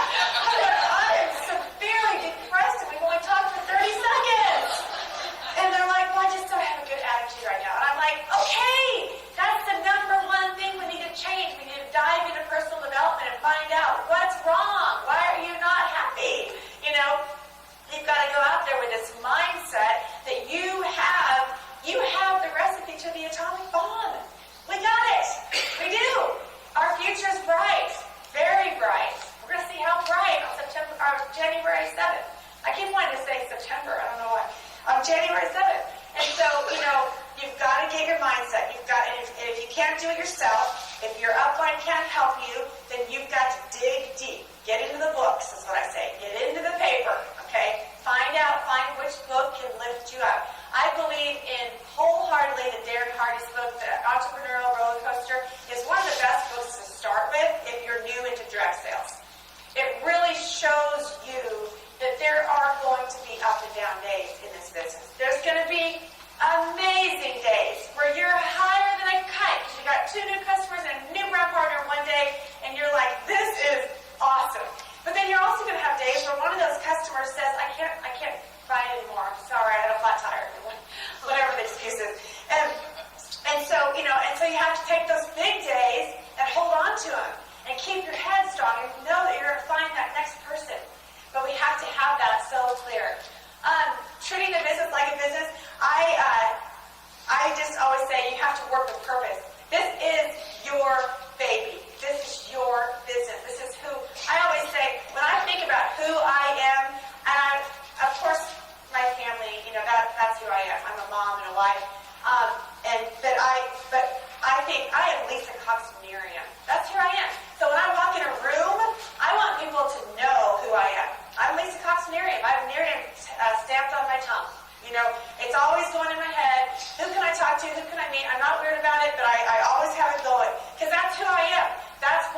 I am severely depressed and we've only talked for 30 seconds. And they're like, well, I just don't have a good attitude right now. And I'm like, okay, that's the number one thing we need to change. We need to dive into personal development and find out what's wrong. Why are you not happy? You know, you've got to go out there with this mindset that you have the recipe to the atomic bomb. We got it. We do. Our future's bright. Very bright. We're going to see how bright on January 7th. I keep wanting to say September. I don't know why. On January 7th. And so, you know, you've got to get your mindset. And if you can't do it yourself, if your upline can't help you, then you've got to dig deep. Get into the books, is what I say. Get into the paper, okay? Find which book can lift you up. I believe in wholeheartedly that Darren Hardy's book, The Entrepreneurial Roller Coaster, is one of the best books to start with if you're new into direct sales. It really shows you that there are going to be up and down days in this business. There's going to be amazing days where you're higher than a kite because you got 2 new customers and a new brand partner one day, and you're like, this is awesome. But then you're also going to have days where one of those customers says, I can't buy it anymore. I'm sorry, I had a flat tire. Whatever the excuse is. And so, you know, and so you have to take those big days and hold on to them and keep your head strong and know that you're going to find that next person. But we have to have that so clear. Treating the business like a business, I just always say you have to work with purpose. This is your baby. This is your business. This is who, I always say, when I think about who I am, and of course, my family, you know, that's who I am. I'm a mom and a wife. But I think I am Lisa Cox Nerium. That's who I am. So when I walk in a room, I want people to know who I am. I'm Lisa Cox Nerium. I have Nerium stamped on my tongue. You know, it's always going in my head. Who can I talk to? Who can I meet? I'm not weird about it, but I always have it going. Because that's who I am. That's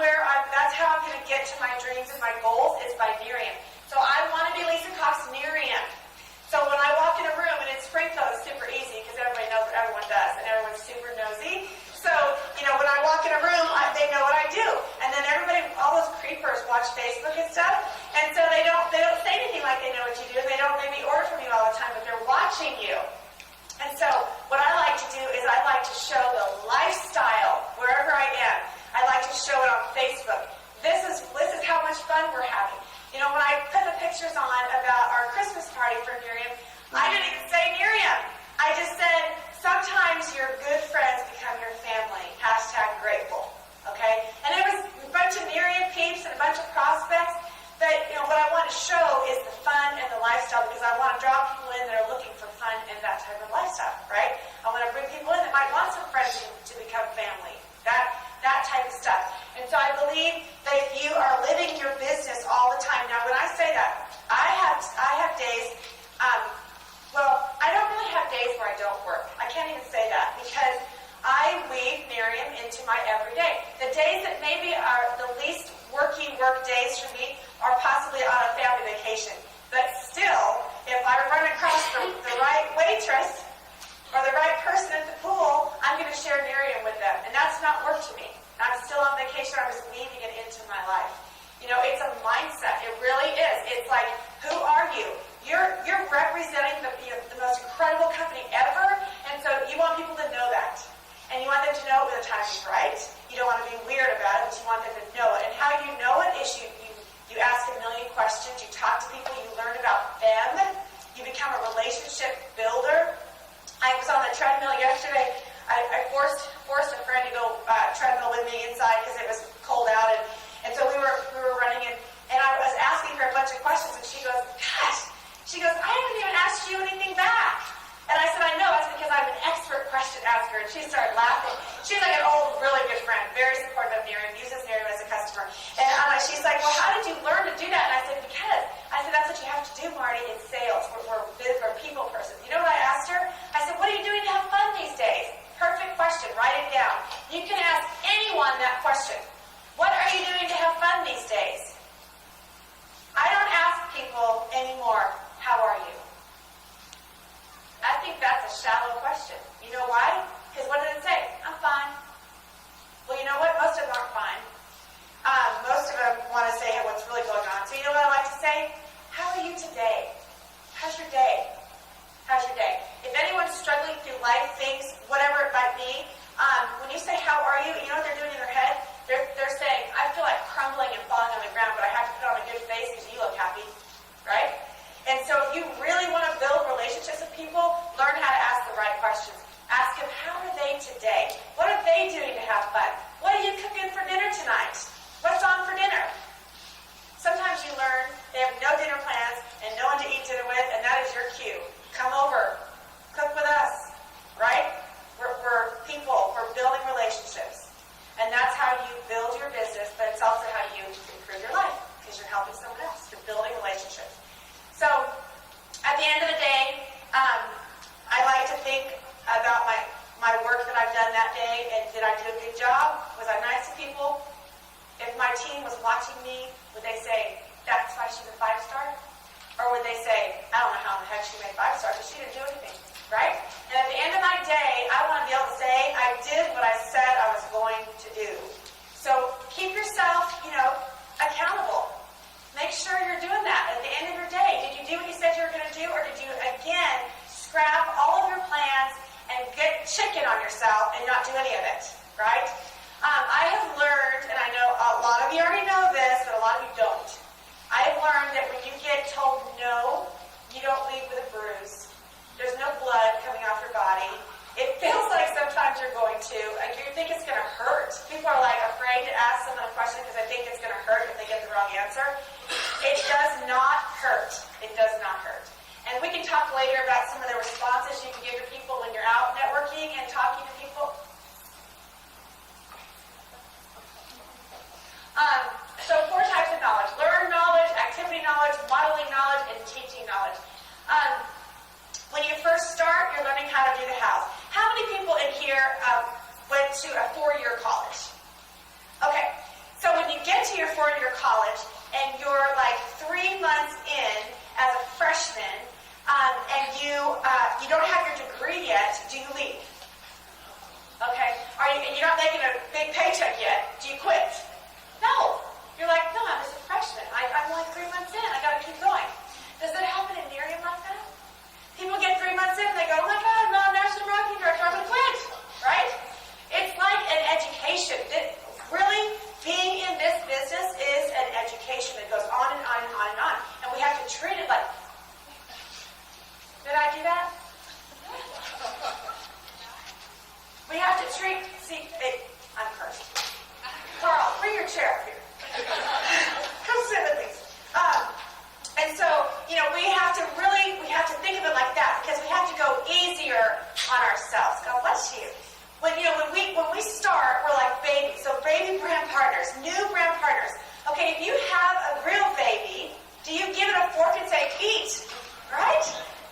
how I'm going to get to my dreams and my goals. It's by Nerium. So I want to be Lisa Cox Nerium. So when I walk in a room, and in Springfield, it's super easy because everybody knows what everyone does, and everyone's super nosy. So, you know, when I walk in a room, they know what I do. And then everybody, all those creepers watch Facebook and stuff, and so they don't say anything like they know what you do. They don't maybe order from you all the time, but they're watching you. And so what I like to do is I like to show the lifestyle wherever I am. I like to show it on Facebook. This is how much fun we're having. You know, when I put the pictures on about our Christmas party for Nerium, I didn't even say Nerium. I just said, sometimes your good friends become your family. #grateful. Okay? And it was a bunch of Nerium peeps and a bunch of prospects. But, you know, what I want to show is the fun and the lifestyle because I want to draw people in that are looking for fun and that type of lifestyle, right? I want to bring people in that might want some friends to become family. That type of stuff. And so I believe that if you are living your business all the time, now when I say that, I have days, I don't really have days where I don't work. I can't even say that because I weave Nerium into my everyday. The days that maybe are the least work days for me are possibly on a family vacation. But still, if I run across the right waitress or the right person at the pool, I'm going to share Nerium with them. And that's not work to me. I'm still on vacation. I'm just weaving it into my life. You know, it's a mindset. It really is. It's like, who are you? You're representing the most incredible company ever, and so you want people to know that. And you want them to know it when the time is right. You don't want to be weird about it, but you want them to know it. And how you know it is you ask a million questions, you talk to people, you learn about them, you become a relationship builder. I was on the treadmill yesterday. I forced a friend to go treadmill with me inside because it was cold out, and so we were running, and I was asking her a bunch of questions, and she goes, I haven't even asked you anything back. And I said, I know, that's because I'm and she started laughing. She's like an old, really good friend, very supportive of Nerium, uses Nerium as a customer. And she's like, well, how did you learn to do that? And I said, because. I said, that's what you have to do, Marty, in sales. We're a people person. You know what I asked her? I said, what are you doing to have fun these days? Perfect question. Write it down. You can ask anyone that question. What are you doing to have fun these days? I don't ask people anymore, how are you? I think that's a shallow question. You know why? Because what did it say? I'm fine. Well, you know what? Most of them aren't fine. Most of them want to say what's really going on. So you know what I like to say? How are you today? How's your day? How's your day? If anyone's struggling through life, things, whatever it might be, when you say, how are you, you know what they're doing in their head? They're saying, I feel like crumbling and falling on the ground, but I have to put on a good face because you look happy, right? And so if you really want to build relationships with people, learn how to ask the right questions. Ask them, how are they today? What are they doing to have fun? What are you cooking for dinner tonight? What's on for dinner? Sometimes you learn they have no dinner plans and no one to eat dinner with, and that is your cue. Come over. Cook with us. Right? We're people. We're building relationships. And that's how you build your business, but it's also how you improve your life because you're helping someone else. You're building relationships. So, at the end of the day, I like to think about my work that I've done that day, and did I do a good job? Was I nice to people? If my team was watching me, would they say, that's why she's a 5-star? Or would they say, I don't know how in the heck she made 5 stars, because she didn't do anything, right? And at the end of my day, I want to be able to say, I did what I said I was going to do. So keep yourself, accountable. Make sure you're doing that at the end of your day. Did you do what you said you were going to do, or did you, again, scrap all of your plans and get chicken on yourself and not do any of it, right? I have learned, and I know a lot of you already know this, but a lot of you don't. I have learned that when you get told no, you don't leave with a bruise. There's no blood coming off your body. It feels like sometimes you're going to, and you think it's going to hurt. People are like afraid to ask someone a question because they think it's going to hurt if they get the wrong answer. It does not hurt. It does not hurt. And we can talk later about some of the responses you can give to people when you're out networking and talking to people. So 4 types of knowledge. Learn knowledge, activity knowledge, modeling knowledge, and teaching knowledge. When you first start, you're learning how to do the house. How many people in here went to a 4-year college? Okay, so when you get to your 4-year college and you're like 3 months in as a freshman and you don't have your degree yet, do you leave? Okay, and you're not making a big paycheck yet, do you quit? No. You're like, no, I'm just a freshman. I'm like 3 months in. I got to keep going. Does that happen in Nerium like that? People get 3 months in and they go, oh my God, I'm not a national marketing director. I'm going to quit. Right? It's like an education. Really, being in this business is an education that goes on and on and on and on. And we have to treat it like, did I do that? We have to treat, I'm cursed. Carl, bring your chair up here. Come sit with me. And so, we have to think of it like that because we have to go easier on ourselves. God bless you. When we start, we're like babies. So baby brand partners, new brand partners. Okay, if you have a real baby, do you give it a fork and say, eat? Right?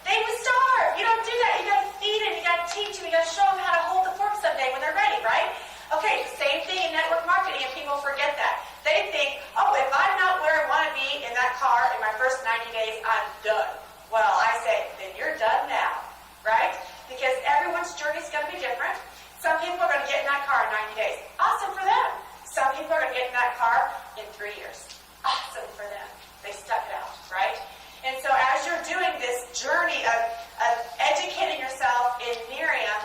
They would starve. You don't do that. You got to feed them. You got to teach them. You got to show them how to hold the fork someday when they're ready, right? Okay, the same thing in network marketing, and people forget that. They think, oh, if I'm not where I want to be in that car in my first 90 days, I'm done. Well, I say, then you're done now, right? Because everyone's journey is going to be different. Some people are going to get in that car in 90 days. Awesome for them. Some people are going to get in that car in 3 years. Awesome for them. They stuck it out, right? And so as you're doing this journey of educating yourself in Nerium,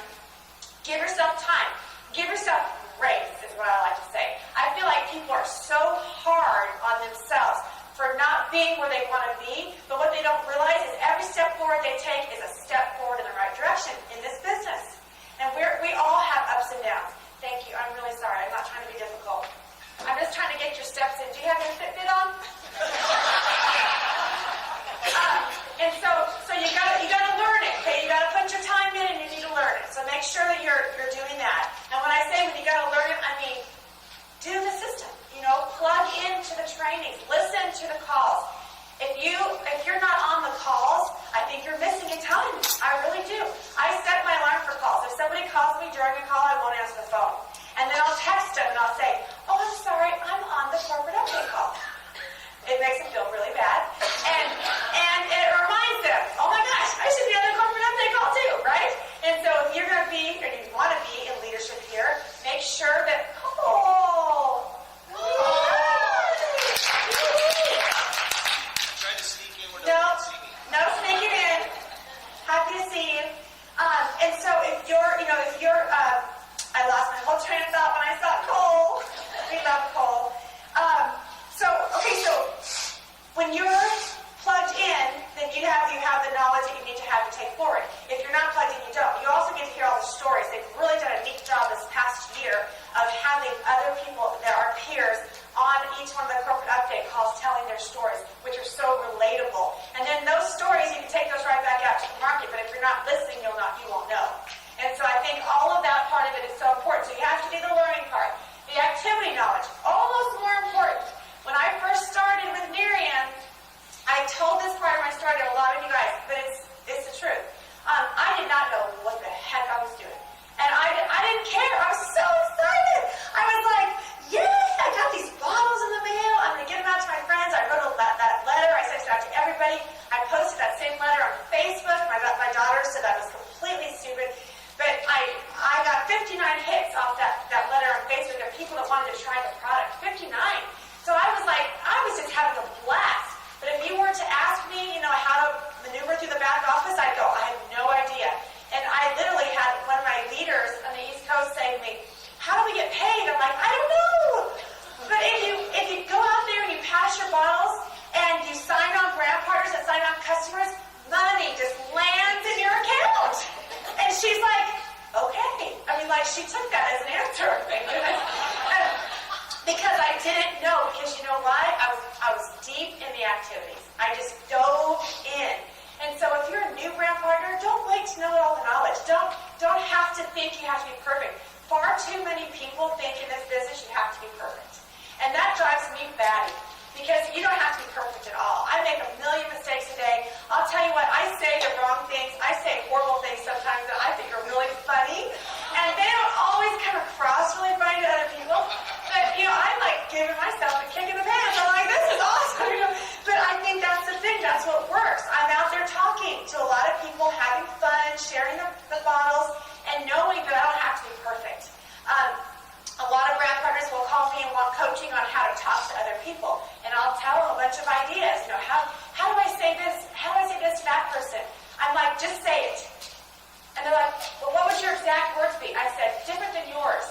give yourself time. Give yourself grace is what I like to say. I feel like people are so hard on themselves for not being where they want to be, but what they don't realize is every step forward they take is a step forward in the right direction in this business. And we all have ups and downs. Thank you. I'm really sorry. I'm not trying to be difficult. I'm just trying to get your steps in. Do you have your Fitbit on? And so you gotta learn it. Okay, you gotta put your time in, and you need to learn it. So make sure that you're doing makes them feel really bad. And it reminds them, oh my gosh, I should be on the corporate update call too, right? And so if you're going to be, or you want to be in leadership here, make sure that, Try to sneak in where no, no one can see me. no sneaking in. Happy to see you. And so if you're, I lost my whole train of thought when I saw Cole. We love Cole. So when you're plugged in, then you have the knowledge that you need to have to take forward. If you're not plugged in, you don't. You also get to hear all the stories. They've really done a neat job this past year of having other people that are peers on each one of the corporate update calls telling their stories, which are so relatable. And then those stories, you can take those right back out to the market, but if you're not listening, you won't know. And so I think all of that part of it is so important. So you have to do the learning part. The activity knowledge, almost more important. When I first started with Nerium, I told this part of my story to a lot of you guys, but it's the truth. I did not know what the heck I was doing. And I didn't care. I was so excited. I was like, yay, I got these bottles in the mail. I'm going to get them out to my friends. I wrote that letter. I sent it out to everybody. I posted that same letter on Facebook. My daughter said that was completely stupid. But I got 59 hits off that letter on Facebook of people that wanted to try the product. 59. So I was just having a blast. But if you were to ask me, how to maneuver through the back office, I'd go, I have no idea. And I literally had one of my leaders on the East Coast say to me, how do we get paid? I'm like, I don't know. But if you go out there and you pass your bottles and you sign on brand partners and sign on customers, money just lands in your account. And she's like, okay. She took that as an answer. Because I didn't know, because you know why? I was deep in the activities. I just dove in. And so if you're a new brand partner, don't wait to know all the knowledge. Don't have to think you have to be perfect. Far too many people think in this business you have to be perfect. And that drives me batty. Because you don't have to be perfect at all. I make a million mistakes a day. I'll tell you what, I say the wrong things. I say horrible things sometimes that I think are really funny. And they don't always come across really funny to other people. But, I'm like giving myself a kick in the pants. I'm like, this is awesome. But I think that's the thing. That's what works. I'm out there talking to a lot of people, having fun, sharing the bottles, and knowing that I don't have to be perfect. A lot of brand partners will call me and want coaching on how to talk to other people. And I'll tell them a bunch of ideas. How do I say this? How do I say this to that person? I'm like, just say it. And they're like, well, what would your exact words be? I said, different than yours.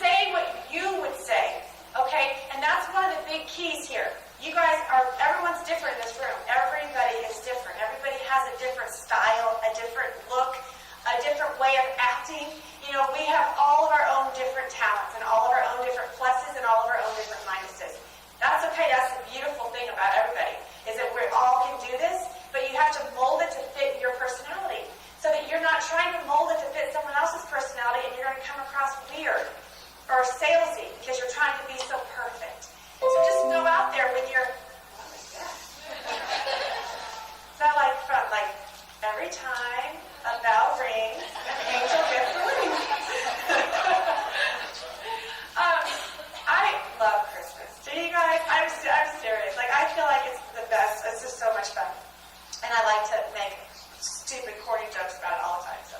Say what you would say. Okay? And that's one of the big keys here. You guys everyone's different in this room. Everybody is different. Everybody has a different style, a different look, a different way of acting. We have all of our own different talents and all of our own different pluses and all of our own different minuses. That's okay. That's the beautiful thing about everybody, is that we all can do this, but you have to mold it to fit your personality so that you're not trying to mold it to fit someone else's personality and you're going to come across weird or salesy because you're trying to be so perfect. So just go out there with your, oh my God. So every time a bell rings, an angel gets released. I love Christmas. Do you guys? I'm serious. I feel like it's the best. It's just so much fun. And I like to make stupid, corny jokes about it all the time. So,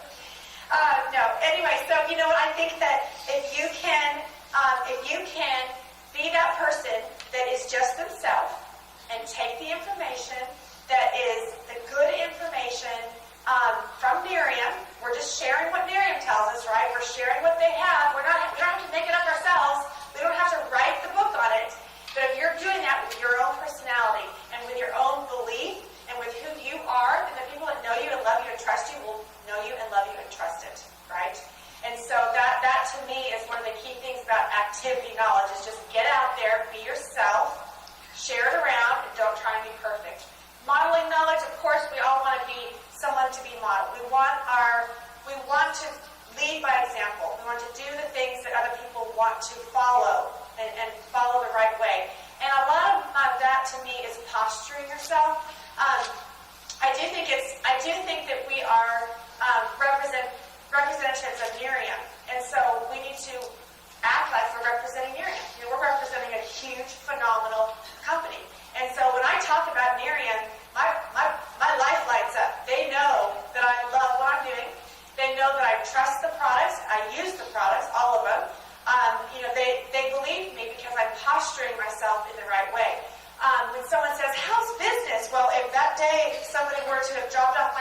no. Anyway, so I think that if you can be that person that is just themselves and take the information that is the good information from Nerium. We're just sharing what Nerium tells us, right? We're sharing what they have. We don't have to make it up ourselves. We don't have to write the book on it. But if you're doing that with your own personality and with your own belief and with who you are, then the people that know you and love you and trust you will know you and love you and trust it, right? And so that to me is one of the key things about activity knowledge is just get out there, be yourself, share it around, and don't try and be perfect. Modeling knowledge, of course, we all want to be someone to be modeled. We want to lead by example. We want to do the things that other people want to follow and follow the right way. And a lot of that to me is posturing yourself. I do think that we are representatives of Nerium, and so we need to act like we're representing Nerium. We're representing a huge, phenomenal company.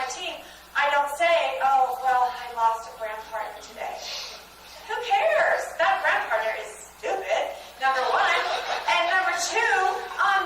my team, I don't say, oh, well, I lost a brand partner today. Who cares? That brand partner is stupid, number one. And number two,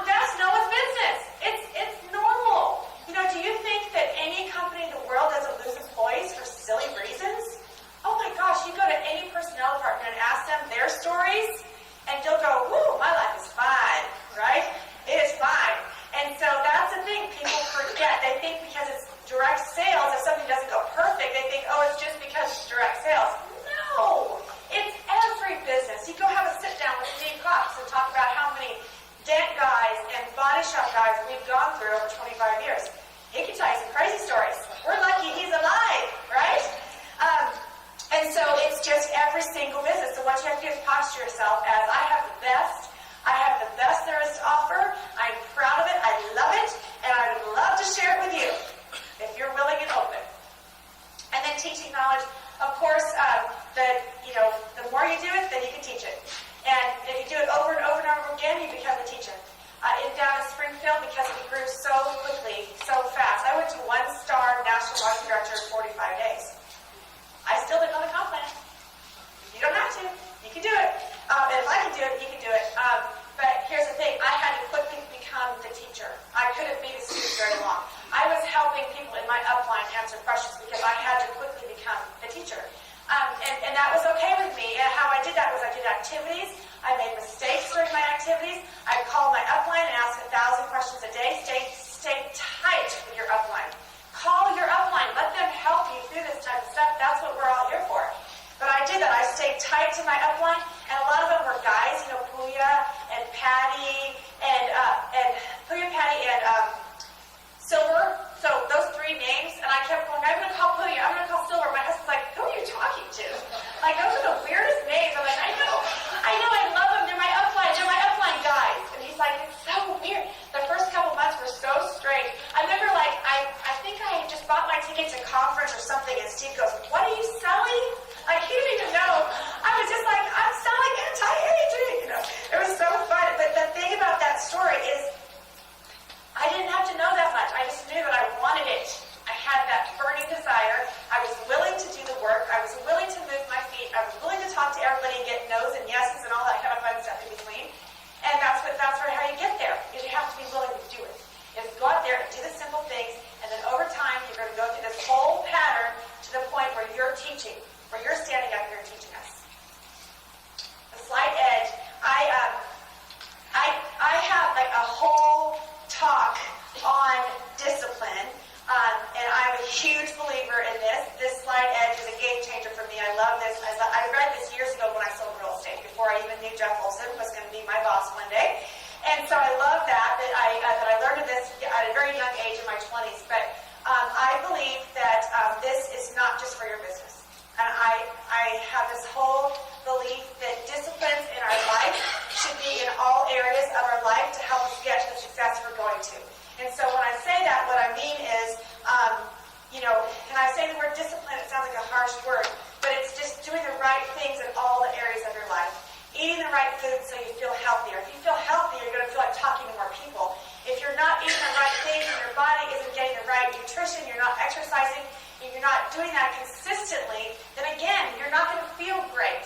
that's no one's business. It's normal. Do you think that any company in the world doesn't lose employees for silly reasons? Oh my gosh, you go to any personnel department and ask them their stories, and they'll go, whoo, my life is fine, right? It is fine. And so that's the thing people forget. They think because it's direct sales, if something doesn't go perfect, they think, oh, it's just because it's direct sales. No, it's every business. You go have a sit down with Steve Cox and talk about how many dent guys and body shop guys we've gone through over 25 years. He can tell you some crazy stories. We're lucky he's alive, right? And so it's just every single business. So what you have to do is posture yourself as I have the best. I have the best there is to offer. I'm proud of it. I love it. And I would love to share it with you if you're willing and open. And then teaching knowledge. Of course, the more you do it, then you can teach it. And if you do it over and over and over again, you become a teacher. Down in Springfield, because we grew so quickly, so fast. I went to 1-star national marketing director in 45 days. I still didn't know the comp plan. You don't have to. You can do it. And if I can do it, you can do it. But here's the thing. I had to quickly become the teacher. I couldn't be the student very long. I was helping people in my upline answer questions because I had to quickly become the teacher. And that was okay with me. And how I did that was I did activities. I made mistakes during my activities. I called my upline and asked 1,000 questions a day. Stay tight with your upline. Call your upline. Let them help you through this type of stuff. That's what we're all here for. But I did that. I stayed tight to my upline, and a lot of them were guys, Puya and Patty and Silver. So those three names, and I kept going, I'm going to call Puya, I'm going to call Silver. My husband's like, who are you talking to? Like, those are the weirdest names. I'm like, I know, I love them. They're my upline guys. And he's like, it's so weird. The first couple months were so strange. I remember, I think I just bought my ticket to conference or something, and Steve goes, what are you selling? Like, he didn't even know. I was just like, I'm selling anti-aging. It was so fun. But the thing about that story is I didn't have to know that much. I just knew that I wanted it. I had that burning desire. I was willing to do the work. I was willing to move my feet. I was willing to talk to everybody and get no's and yeses and all that kind of fun stuff in between. And that's how you get there, is you have to be willing to do it. You have to go out there and do the simple things, and then over time you're going to go through this whole pattern to the point where you're teaching, where you're standing up here and teaching us. The slight edge, I have like a whole talk on discipline, and I'm a huge believer in this. This slight edge is a game changer for me. I love this. I read this years ago when I sold real estate, before I even knew Jeff Olson was going to be my boss one day. And so I love that I learned this at a very young age in my 20s. But I believe that this is not just for your business. And I have this whole belief that disciplines in our life should be in all areas of our life to help us get to the success we're going to. And so when I say that, what I mean is, and I say the word discipline, it sounds like a harsh word, but it's just doing the right things in all the areas of your life. Eating the right food so you feel healthier. If you feel healthy, you're going to feel like talking to more people. If you're not eating the right things and your body isn't getting the right nutrition, you're not exercising, and you're not doing that consistently, then again, you're not going to feel great.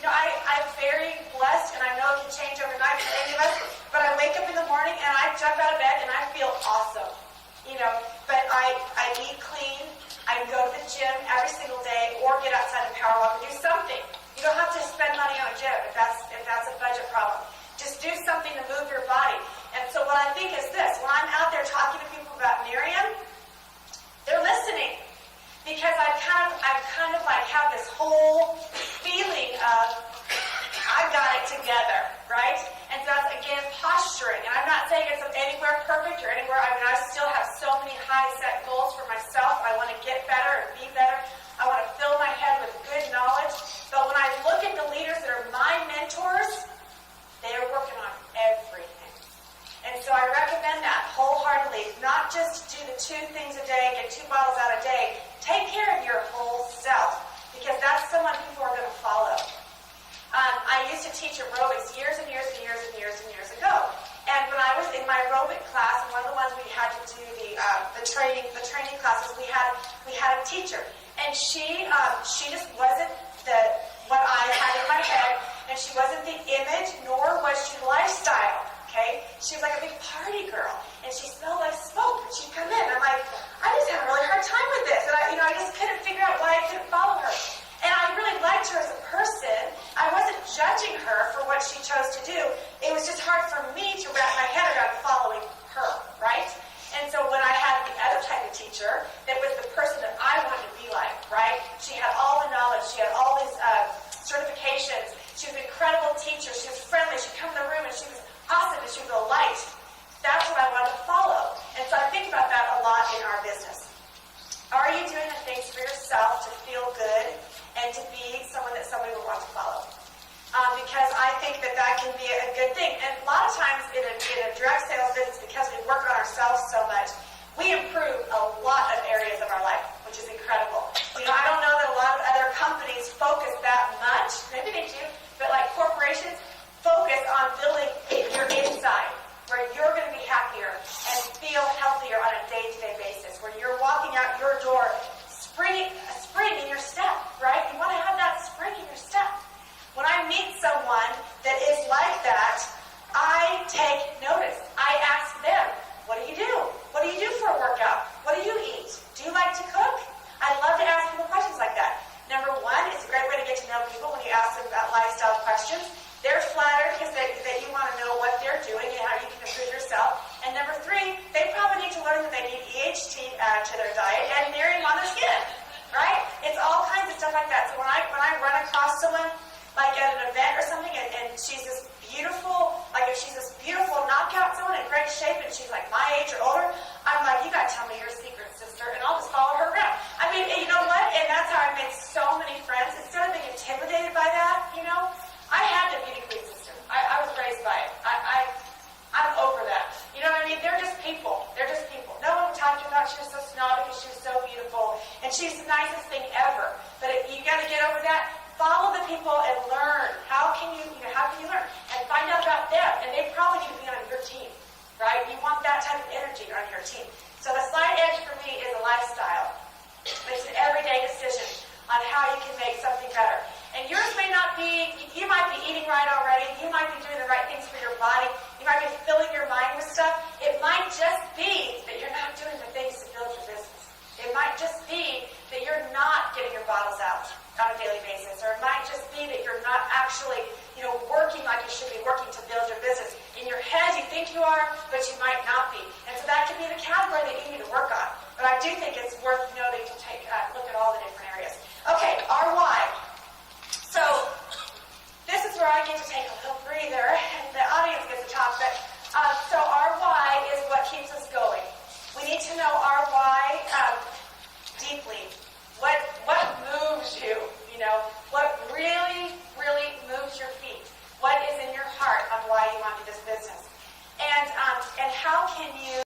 I'm very blessed, and I know it can change overnight for any of us, but I wake up in the morning and I jump out of bed and I feel awesome. But I eat clean, I go to the gym every single day, or get outside and power walk and do something. You don't have to spend money on a gym if that's a budget problem. Just do something to move your body. And so what I think is this, when I'm out there talking to people about Nerium, they're listening. Because I kind of like have this whole feeling of I've got it together, right? And so that's, again, posturing. And I'm not saying it's anywhere perfect or anywhere. I still have so many high set goals for myself. I want to get better and be better. I want to fill my head with good knowledge. But when I look at the leaders that are my mentors, they are working on everything. And so I recommend that wholeheartedly. Not just do the 2 things a day, get 2 bottles out a day. Take care of your whole self, because that's someone people are going to follow. I used to teach aerobics years and years and years and years and years ago. And when I was in my aerobic class, one of the ones we had to do the training classes, we had a teacher, and she just wasn't what I had in my head, and she wasn't the image, nor was she lifestyle. Okay, she was like a big party girl, and she smelled like smoke. And she'd come in, and I'm like, I just had a really hard time with this, and I just couldn't figure out why I couldn't follow her. And I really liked her as a person. I wasn't judging her for what she chose to do. It was just hard for me to wrap my head around following her, right? And so when I had the other type of teacher, that was the person that I wanted to be like, right? She had all the knowledge. She had all these certifications. She was an incredible teacher. She was friendly. She'd come in the room, and she was awesome, and she was a light. That's what I wanted to follow. And so I think about that a lot in our business. Are you doing the things for yourself to feel good and to be someone that somebody will want to follow? Because I think that can be a good thing. And a lot of times in a direct sales business, because we work on ourselves so much, we improve a lot of areas of our life, which is incredible. I don't know that a lot of other companies focus that much. Maybe they do, but like corporations focus on building your inside, where you're going to be happier and feel healthier on a day-to-day basis, where you're walking out your door, a spring in your step, right? You want to have that spring in your step. When I meet someone that is like that, I take notice. I ask them, what do you do? What do you do for a workout? What do you eat? Do you like to cook? I love to ask people questions like that. Number one, it's a great way to get to know people when you ask them about lifestyle questions. They're flattered because that you want to know what they're doing and how you can improve yourself. And number three, they probably need to learn that they need EHT to their diet and Nerium on their skin, right? It's all kinds of stuff like that. So when I run across someone, like at an event or something, and she's this beautiful, like if she's this beautiful knockout, someone in great shape, and she's like my age or older, I'm like, you got to tell me your secret, sister, and I'll just follow her around. I mean, you know what? And that's how I made so many friends. Instead of being intimidated by that, I had the beauty queen system. I was raised by it. I'm over that. You know what I mean? They're just people. They're just people. No one talked about she was so snobby because she was so beautiful, and she's the nicest thing ever. But you got to get over that. Follow the people and learn. How can you learn? And find out about them. And they probably need to be on your team, right? You want that type of energy on your team. So the slight edge for me is a lifestyle. It's an everyday decision on how you can make something better. And yours may not be, you might be eating right already. You might be doing the right things for your body. You might be filling your mind with stuff. It might just be that you're not doing the things to build your business. It might just be that you're not getting your bottles out on a daily basis. Or it might just be that you're not actually, working like you should be working to build your business. In your head, you think you are, but you might not be. And so that could be the category that you need to work on. But I do think it's worth noting to take a look at all the different areas. Okay, our why. So this is where I get to take a little breather, and the audience gets to talk. But so our why is what keeps us going. We need to know our why deeply. What moves you? What really, really moves your feet? What is in your heart on why you want to do this business? And how can you